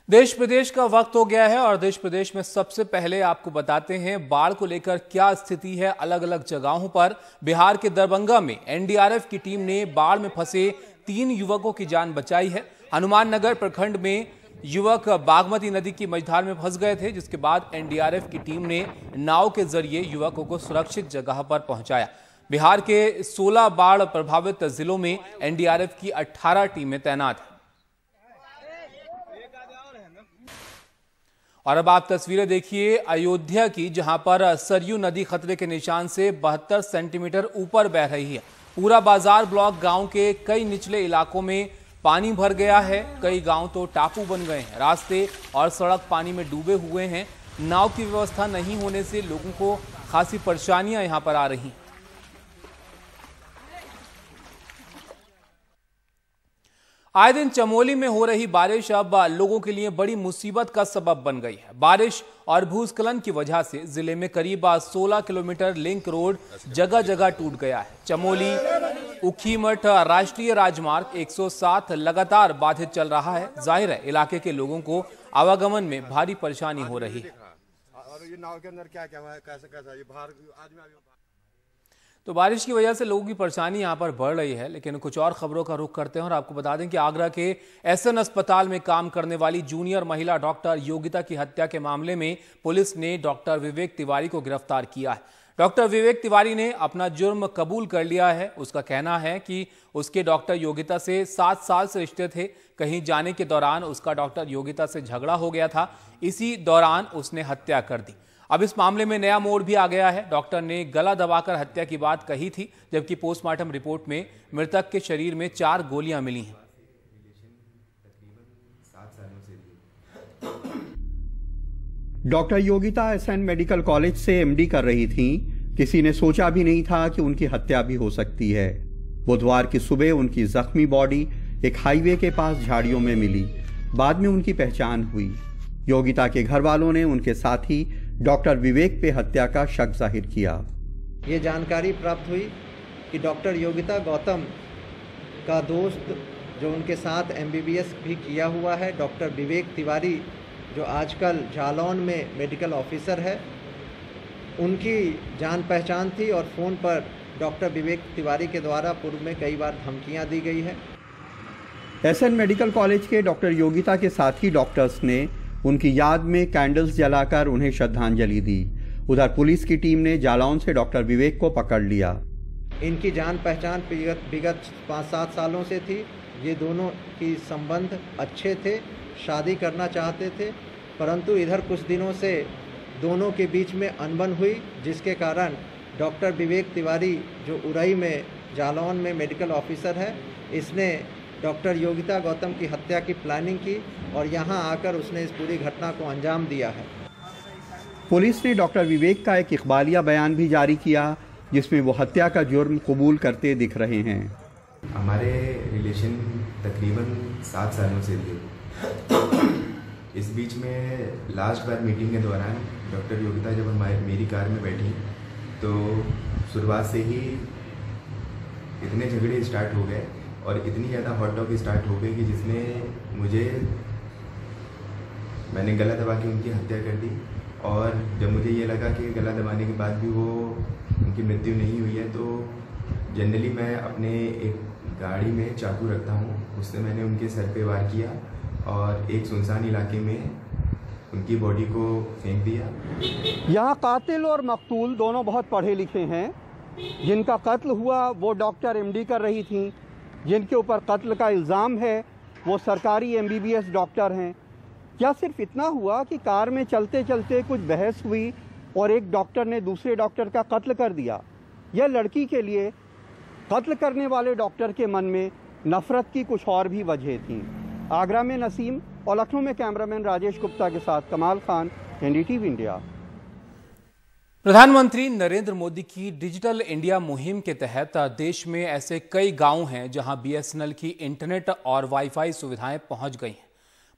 देश प्रदेश का वक्त हो गया है और देश प्रदेश में सबसे पहले आपको बताते हैं बाढ़ को लेकर क्या स्थिति है अलग अलग जगहों पर। बिहार के दरभंगा में एनडीआरएफ की टीम ने बाढ़ में फंसे 3 युवकों की जान बचाई है। हनुमान नगर प्रखंड में युवक बागमती नदी की मझधार में फंस गए थे, जिसके बाद एनडीआरएफ की टीम ने नाव के जरिए युवकों को सुरक्षित जगह पर पहुंचाया। बिहार के 16 बाढ़ प्रभावित जिलों में एनडीआरएफ की 18 टीमें तैनात हैं। और अब आप तस्वीरें देखिए अयोध्या की, जहां पर सरयू नदी खतरे के निशान से 72 सेंटीमीटर ऊपर बह रही है। पूरा बाजार ब्लॉक गांव के कई निचले इलाकों में पानी भर गया है। कई गांव तो टापू बन गए हैं। रास्ते और सड़क पानी में डूबे हुए हैं। नाव की व्यवस्था नहीं होने से लोगों को खासी परेशानियां यहां पर आ रही हैं। आए दिन चमोली में हो रही बारिश अब लोगों के लिए बड़ी मुसीबत का सबब बन गई है। बारिश और भूस्खलन की वजह से जिले में करीब 16 किलोमीटर लिंक रोड जगह जगह टूट गया है। चमोली उखीमठ राष्ट्रीय राजमार्ग 107 लगातार बाधित चल रहा है। जाहिर है इलाके के लोगों को आवागमन में भारी परेशानी हो रही है। ये नाव के अंदर क्या है, कैसा ये बाहर आज तो बारिश की वजह से लोगों की परेशानी यहां पर बढ़ रही है। लेकिन कुछ और खबरों का रुख करते हैं और आपको बता दें कि आगरा के एसएन अस्पताल में काम करने वाली जूनियर महिला डॉक्टर योगिता की हत्या के मामले में पुलिस ने डॉक्टर विवेक तिवारी को गिरफ्तार किया है। डॉक्टर विवेक तिवारी ने अपना जुर्म कबूल कर लिया है। उसका कहना है कि उसके डॉक्टर योगिता से 7 साल से रिश्ते थे। कहीं जाने के दौरान उसका डॉक्टर योगिता से झगड़ा हो गया था। इसी दौरान उसने हत्या कर दी। अब इस मामले में नया मोड़ भी आ गया है। डॉक्टर ने गला दबाकर हत्या की बात कही थी, जबकि पोस्टमार्टम रिपोर्ट में मृतक के शरीर में 4 गोलियां मिली हैं। Doctor Yogita SN medical college से एमडी कर रही थीं। किसी ने सोचा भी नहीं था कि उनकी हत्या भी हो सकती है। बुधवार की सुबह उनकी जख्मी बॉडी एक हाईवे के पास झाड़ियों में मिली। बाद में उनकी पहचान हुई। योगिता के घर वालों ने उनके साथी डॉक्टर विवेक पे हत्या का शक जाहिर किया। ये जानकारी प्राप्त हुई कि डॉक्टर योगिता गौतम का दोस्त जो उनके साथ एमबीबीएस भी किया हुआ है, डॉक्टर विवेक तिवारी, जो आजकल जालौन में मेडिकल ऑफिसर है, उनकी जान पहचान थी और फ़ोन पर डॉक्टर विवेक तिवारी के द्वारा पूर्व में कई बार धमकियां दी गई है। एसएन मेडिकल कॉलेज के डॉक्टर योगिता के साथी डॉक्टर्स ने उनकी याद में कैंडल्स जलाकर उन्हें श्रद्धांजलि दी। उधर पुलिस की टीम ने जालौन से डॉक्टर विवेक को पकड़ लिया। इनकी जान पहचान विगत 5-7 सालों से थी। ये दोनों की संबंध अच्छे थे, शादी करना चाहते थे, परंतु इधर कुछ दिनों से दोनों के बीच में अनबन हुई, जिसके कारण डॉक्टर विवेक तिवारी जो उरई में जालौन में मेडिकल ऑफिसर है, इसने डॉक्टर योगिता गौतम की हत्या की प्लानिंग की और यहां आकर उसने इस पूरी घटना को अंजाम दिया है। पुलिस ने डॉक्टर विवेक का एक इकबालिया बयान भी जारी किया, जिसमें वो हत्या का जुर्म कबूल करते दिख रहे हैं। हमारे रिलेशन तकरीबन 7 सालों से थे। इस बीच में लास्ट बार मीटिंग के दौरान डॉक्टर योगिता जब मेरी कार में बैठी तो शुरुआत से ही इतने झगड़े स्टार्ट हो गए और इतनी ज़्यादा हॉट टॉक स्टार्ट हो गई कि जिसमें मैंने गला दबा के उनकी हत्या कर दी। और जब मुझे ये लगा कि गला दबाने के बाद भी वो उनकी मृत्यु नहीं हुई है, तो जनरली मैं अपने एक गाड़ी में चाकू रखता हूँ, उससे मैंने उनके सर पे वार किया और एक सुनसान इलाके में उनकी बॉडी को फेंक दिया। यहाँ कातिल और मकतूल दोनों बहुत पढ़े लिखे हैं। जिनका कत्ल हुआ वो डॉक्टर एमडी कर रही थीं। जिनके ऊपर कत्ल का इल्ज़ाम है वो सरकारी एमबीबीएस डॉक्टर हैं। क्या सिर्फ इतना हुआ कि कार में चलते चलते कुछ बहस हुई और एक डॉक्टर ने दूसरे डॉक्टर का कत्ल कर दिया? यह लड़की के लिए कत्ल करने वाले डॉक्टर के मन में नफरत की कुछ और भी वजह थी। आगरा में नसीम और लखनऊ में कैमरामैन राजेश गुप्ता के साथ कमाल खान, एनडीटीवी इंडिया। प्रधानमंत्री नरेंद्र मोदी की डिजिटल इंडिया मुहिम के तहत देश में ऐसे कई गांव हैं जहां बीएसएनएल की इंटरनेट और वाईफाई सुविधाएं पहुंच गई हैं,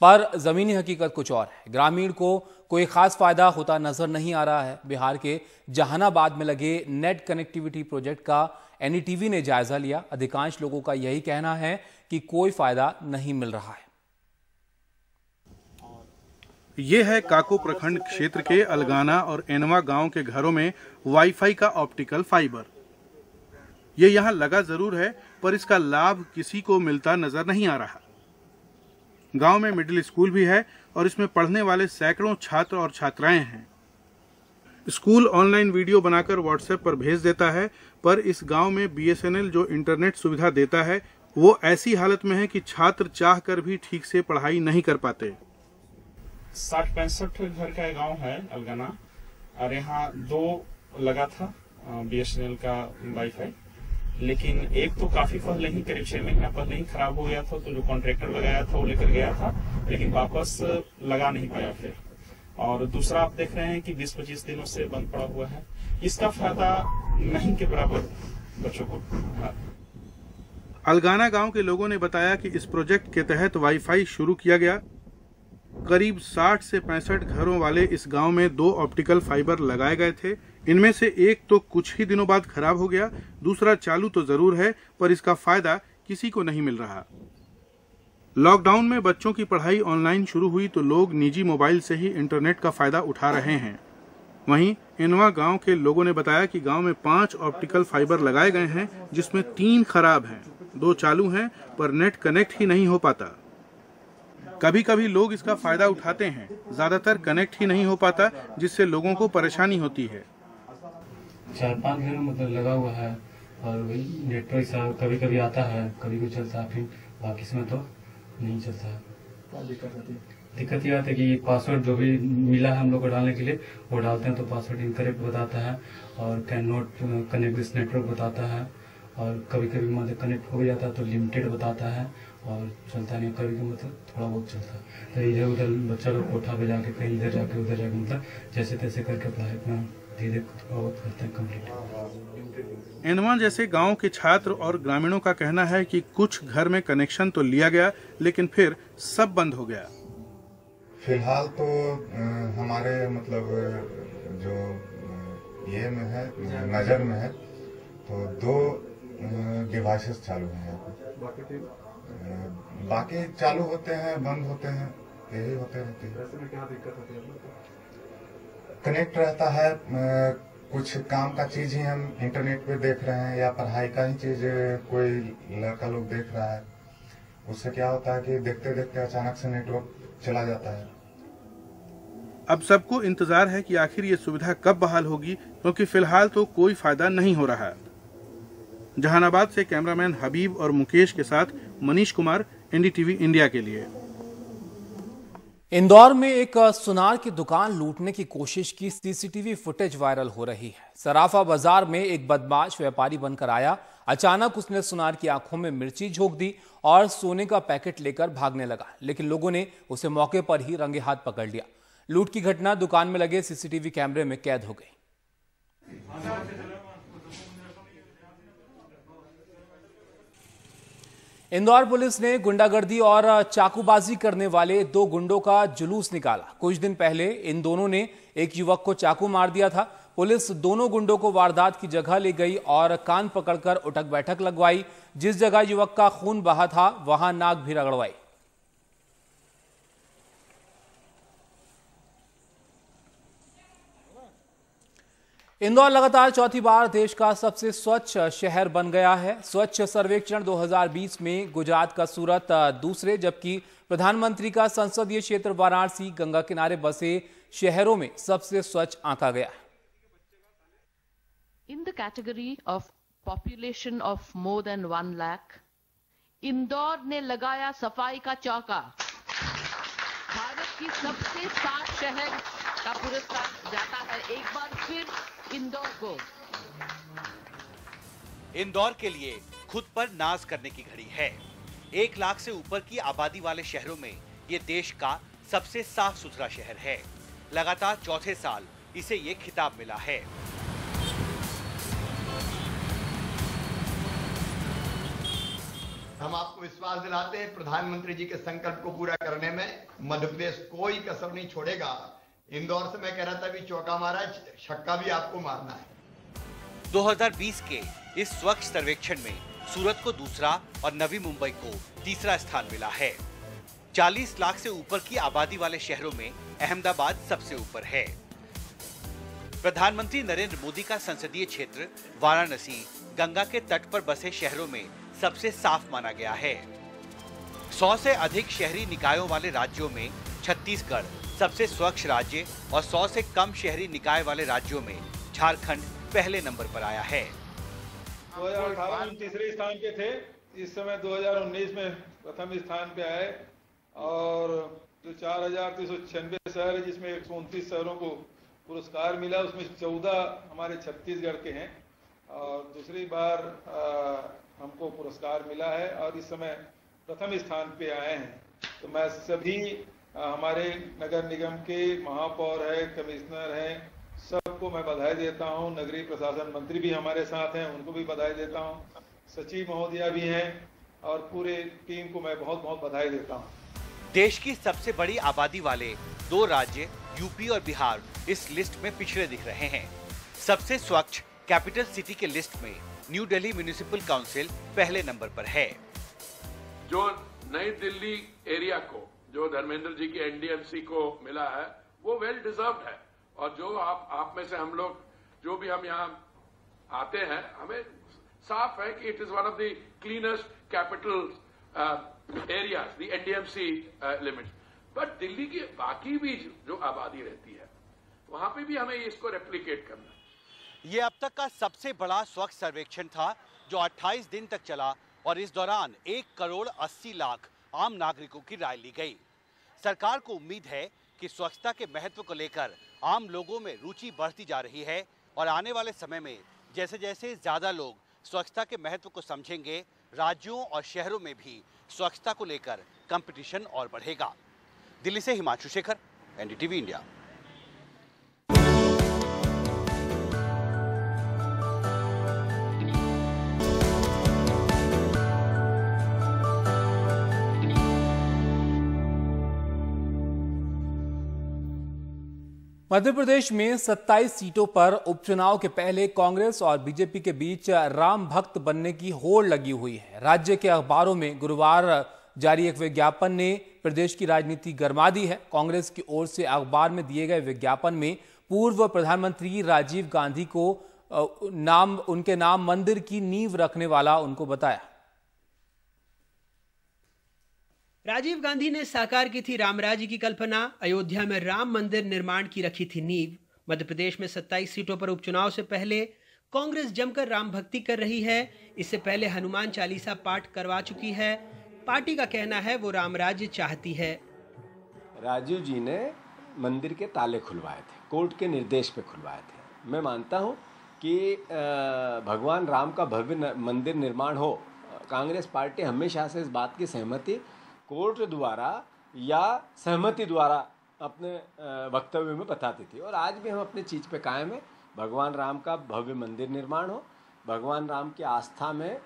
पर जमीनी हकीकत कुछ और है। ग्रामीण को कोई खास फायदा होता नजर नहीं आ रहा है। बिहार के जहानाबाद में लगे नेट कनेक्टिविटी प्रोजेक्ट का एनडीटीवी ने जायजा लिया। अधिकांश लोगों का यही कहना है कि कोई फायदा नहीं मिल रहा है। ये है काको प्रखंड क्षेत्र के अलगाना और एनवा गांव के घरों में वाईफाई का ऑप्टिकल फाइबर। ये यहाँ लगा जरूर है, पर इसका लाभ किसी को मिलता नजर नहीं आ रहा। गांव में मिडिल स्कूल भी है और इसमें पढ़ने वाले सैकड़ों छात्र और छात्राएं हैं। स्कूल ऑनलाइन वीडियो बनाकर व्हाट्सएप पर भेज देता है, पर इस गांव में बीएसएनएल जो इंटरनेट सुविधा देता है वो ऐसी हालत में है कि छात्र चाहकर भी ठीक से पढ़ाई नहीं कर पाते। 60-65 घर का गांव है अलगाना, और यहाँ 2 लगा था बीएसएनएल का वाईफाई, लेकिन एक तो काफी पहले ही, करीब 6 महीना पहले ही खराब हो गया था, तो जो कॉन्ट्रैक्टर लगाया था वो लेकर गया था, लेकिन वापस लगा नहीं पाया फिर। और दूसरा आप देख रहे हैं कि 20-25 दिनों से बंद पड़ा हुआ है। इसका फायदा नहीं के बराबर बच्चों को। अलगाना गांव के लोगों ने बताया कि इस प्रोजेक्ट के तहत वाईफाई शुरू किया गया। करीब 60 से 65 घरों वाले इस गांव में 2 ऑप्टिकल फाइबर लगाए गए थे। इनमें से एक तो कुछ ही दिनों बाद खराब हो गया, दूसरा चालू तो जरूर है, पर इसका फायदा किसी को नहीं मिल रहा। लॉकडाउन में बच्चों की पढ़ाई ऑनलाइन शुरू हुई तो लोग निजी मोबाइल से ही इंटरनेट का फायदा उठा रहे हैं। वहीं इनवा गांव के लोगों ने बताया कि गांव में 5 ऑप्टिकल फाइबर लगाए गए हैं, जिसमें 3 खराब हैं, 2 चालू हैं, पर नेट कनेक्ट ही नहीं हो पाता। कभी कभी लोग इसका फायदा उठाते हैं, ज्यादातर कनेक्ट ही नहीं हो पाता, जिससे लोगों को परेशानी होती है। 4-5 घर मतलब लगा हुआ है और वही नेटवर्क कभी कभी आता है, कभी कभी चलता है, फिर बाकी समय तो नहीं चलता है। दिक्कत यह आती है कि पासवर्ड जो भी मिला है हम लोग को डालने के लिए वो डालते हैं तो पासवर्ड इनकरेक्ट बताता है और can not connect this network बताता है, और कभी कभी मतलब कनेक्ट हो जाता है तो लिमिटेड बताता है और चलता नहीं, कभी कभी मतलब थोड़ा बहुत चलता है। तो इधर उधर बच्चा लोग कोठा पे जाके कहीं इधर जाके उधर जाके मतलब जैसे तैसे करके पढ़ाई अपना धीरे थोड़ा बहुत करते हैं कम्प्लीट। एनवा जैसे गांव के छात्र और ग्रामीणों का कहना है कि कुछ घर में कनेक्शन तो लिया गया, लेकिन फिर सब बंद हो गया। फिलहाल तो हमारे मतलब जो ये में है, नजर में है, तो 2 डिवाइसेस चालू हैं यहाँ पे। बाकी चालू होते हैं, बंद होते हैं, यही होते रहते हैं। ऐसे में क्या दिक्कत होती है? कनेक्ट रहता है, कुछ काम का चीज ही हम इंटरनेट पे देख रहे हैं या पढ़ाई का ही चीज कोई लड़का लोग देख रहा है, उससे क्या होता है कि देखते देखते अचानक से नेटवर्क चला जाता है। अब सबको इंतजार है कि आखिर ये सुविधा कब बहाल होगी, क्योंकि फिलहाल तो कोई फायदा नहीं हो रहा। जहानाबाद से कैमरामैन हबीब और मुकेश के साथ मनीष कुमार, एनडीटीवी इंडिया के लिए। इंदौर में एक सुनार की दुकान लूटने की कोशिश की सीसीटीवी फुटेज वायरल हो रही है। सराफा बाजार में एक बदमाश व्यापारी बनकर आया। अचानक उसने सुनार की आंखों में मिर्ची झोंक दी और सोने का पैकेट लेकर भागने लगा, लेकिन लोगों ने उसे मौके पर ही रंगे हाथ पकड़ लिया। लूट की घटना दुकान में लगे सीसीटीवी कैमरे में कैद हो गई। इंदौर पुलिस ने गुंडागर्दी और चाकूबाजी करने वाले 2 गुंडों का जुलूस निकाला। कुछ दिन पहले इन दोनों ने एक युवक को चाकू मार दिया था। पुलिस दोनों गुंडों को वारदात की जगह ले गई और कान पकड़कर उठक बैठक लगवाई। जिस जगह युवक का खून बहा था वहां नाक भी रगड़वाई। इंदौर लगातार चौथी बार देश का सबसे स्वच्छ शहर बन गया है। स्वच्छ सर्वेक्षण 2020 में गुजरात का सूरत दूसरे, जबकि प्रधानमंत्री का संसदीय क्षेत्र वाराणसी गंगा किनारे बसे शहरों में सबसे स्वच्छ आंका गया है। In the category of population of more than 1 lakh, Indore ने लगाया सफाई का चौका। भारत की सबसे साफ शहर का पुरस्कार जाता है एक बार फिर इंदौर को। इंदौर के लिए खुद पर नाज करने की घड़ी है। 1 लाख से ऊपर की आबादी वाले शहरों में ये देश का सबसे साफ सुथरा शहर है। लगातार चौथे साल इसे ये खिताब मिला है। हम आपको विश्वास दिलाते हैं प्रधानमंत्री जी के संकल्प को पूरा करने में मध्य प्रदेश कोई कसर नहीं छोड़ेगा। इंदौर से मैं कह रहा था भी चौका मारा, छक्का भी आपको मारना है। 2020 के इस स्वच्छ सर्वेक्षण में सूरत को दूसरा और नवी मुंबई को तीसरा स्थान मिला है। 40 लाख से ऊपर की आबादी वाले शहरों में अहमदाबाद सबसे ऊपर है। प्रधानमंत्री नरेंद्र मोदी का संसदीय क्षेत्र वाराणसी गंगा के तट पर बसे शहरों में सबसे साफ माना गया है। 100 से अधिक शहरी निकायों वाले राज्यों में छत्तीसगढ़ सबसे स्वच्छ राज्य और 100 से कम शहरी निकाय वाले राज्यों में झारखंड पहले नंबर पर आया है। 2018 में तीसरे स्थान पे थे, इस समय 2019 में प्रथम स्थान पे आए और जो 4,396 शहर है जिसमें 129 शहरों को पुरस्कार मिला, उसमें 14 हमारे छत्तीसगढ़ के हैं और दूसरी बार हमको पुरस्कार मिला है और इस समय प्रथम स्थान पे आए हैं। तो मैं सभी हमारे नगर निगम के महापौर है, कमिश्नर हैं, सबको मैं बधाई देता हूं। नगरीय प्रशासन मंत्री भी हमारे साथ हैं, उनको भी बधाई देता हूं। सचिव महोदया भी हैं और पूरे टीम को मैं बहुत बहुत बधाई देता हूं। देश की सबसे बड़ी आबादी वाले 2 राज्य यूपी और बिहार इस लिस्ट में पिछड़े दिख रहे हैं। सबसे स्वच्छ कैपिटल सिटी के लिस्ट में न्यू दिल्ली म्युनिसिपल काउंसिल पहले नंबर पर है। जो नई दिल्ली एरिया को, जो धर्मेंद्र जी की एनडीएमसी को मिला है, वो वेल डिजर्व्ड है। और जो आप में से हम लोग जो भी हम यहाँ आते हैं, हमें साफ है कि it is one of the cleanest capital areas, the NDMC limit. But Delhi की बाकी भी जो आबादी रहती है, वहां पे भी हमें इसको रेप्लिकेट करना है। ये अब तक का सबसे बड़ा स्वच्छ सर्वेक्षण था जो 28 दिन तक चला और इस दौरान 1,80,00,000 आम नागरिकों की राय ली गई। सरकार को उम्मीद है कि स्वच्छता के महत्व को लेकर आम लोगों में रुचि बढ़ती जा रही है और आने वाले समय में जैसे जैसे ज्यादा लोग स्वच्छता के महत्व को समझेंगे, राज्यों और शहरों में भी स्वच्छता को लेकर कंपटीशन और बढ़ेगा। दिल्ली से हिमांशु शेखर, एनडीटीवी इंडिया। मध्य प्रदेश में 27 सीटों पर उपचुनाव के पहले कांग्रेस और बीजेपी के बीच राम भक्त बनने की होड़ लगी हुई है। राज्य के अखबारों में गुरुवार जारी एक विज्ञापन ने प्रदेश की राजनीति गरमा दी है। कांग्रेस की ओर से अखबार में दिए गए विज्ञापन में पूर्व प्रधानमंत्री राजीव गांधी को उनके नाम मंदिर की नींव रखने वाला उनको बताया। राजीव गांधी ने साकार की थी राम राज्य की कल्पना, अयोध्या में राम मंदिर निर्माण की रखी थी नींव। मध्य प्रदेश में 27 सीटों पर उपचुनाव से पहले कांग्रेस जमकर राम भक्ति कर रही है। इससे पहले हनुमान चालीसा पाठ करवा चुकी है। पार्टी का कहना है वो राम राज्य चाहती है। राजीव जी ने मंदिर के ताले खुलवाए थे, कोर्ट के निर्देश पे खुलवाए थे। मैं मानता हूँ कि भगवान राम का भव्य मंदिर निर्माण हो। कांग्रेस पार्टी हमेशा से इस बात की सहमति कोर्ट द्वारा या सहमति द्वारा अपने वक्तव्य में बताती थी और आज भी हम अपनी चीज़ पे कायम है। भगवान राम का भव्य मंदिर निर्माण हो, भगवान राम की आस्था में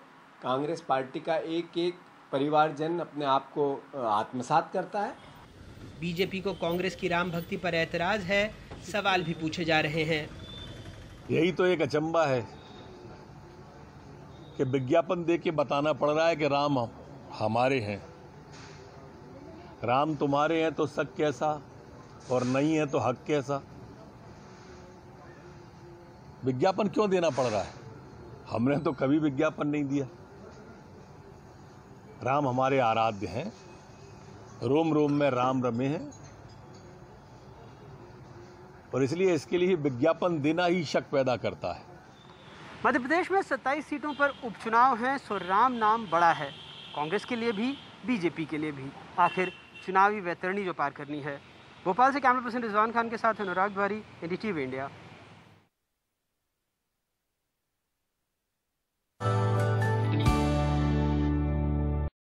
कांग्रेस पार्टी का एक एक परिवारजन अपने आप को आत्मसात करता है। बीजेपी को कांग्रेस की राम भक्ति पर ऐतराज है, सवाल भी पूछे जा रहे हैं। यही तो एक अचंबा है कि विज्ञापन दे के बताना पड़ रहा है कि राम हमारे हैं। राम तुम्हारे हैं तो शक कैसा और नहीं है तो हक कैसा। विज्ञापन क्यों देना पड़ रहा है? हमने तो कभी विज्ञापन नहीं दिया। राम हमारे आराध्य हैं, रोम रोम में राम रमे हैं और इसलिए इसके लिए विज्ञापन देना ही शक पैदा करता है। मध्य प्रदेश में 27 सीटों पर उपचुनाव हैं, सो राम नाम बड़ा है, कांग्रेस के लिए भी, बीजेपी के लिए भी। आखिर चुनावी वैतरणी जो पार करनी है। भोपाल से कैमरा पर्सन रिजवान खान के साथ अनुराग द्वारी, एनडीटीवी इंडिया।